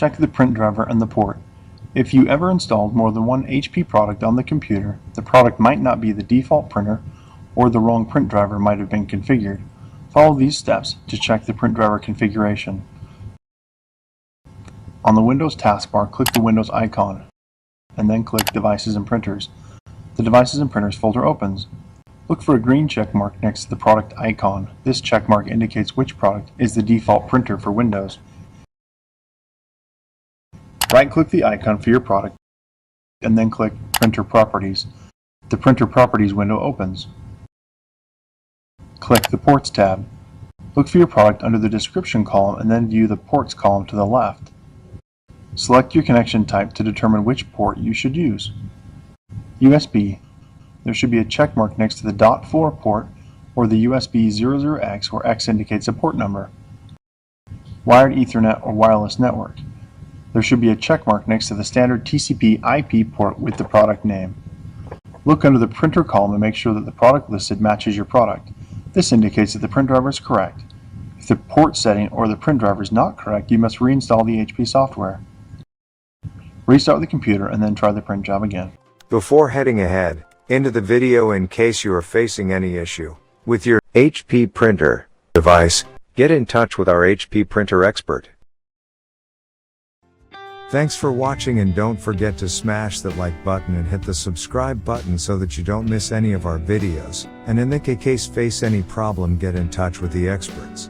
check the print driver and the port. If you ever installed more than one HP product on the computer, the product might not be the default printer, or the wrong print driver might have been configured. Follow these steps to check the print driver configuration. On the Windows taskbar, click the Windows icon, and then click Devices and Printers. The Devices and Printers folder opens. Look for a green check mark next to the product icon. This check mark indicates which product is the default printer for Windows. Right-click the icon for your product, and then click Printer Properties. The Printer Properties window opens. Click the Ports tab. Look for your product under the Description column and then view the Ports column to the left. Select your connection type to determine which port you should use. USB. There should be a check mark next to the .4 port or the USB 00X where X indicates a port number. Wired Ethernet or wireless network. There should be a check mark next to the standard TCP IP port with the product name. Look under the printer column and make sure that the product listed matches your product. This indicates that the print driver is correct. If the port setting or the print driver is not correct, you must reinstall the HP software. Restart the computer and then try the print job again. Before heading ahead into the video, in case you are facing any issue with your HP printer device, get in touch with our HP printer expert. Thanks for watching, and don't forget to smash that like button and hit the subscribe button so that you don't miss any of our videos, and in the case face any problem, get in touch with the experts.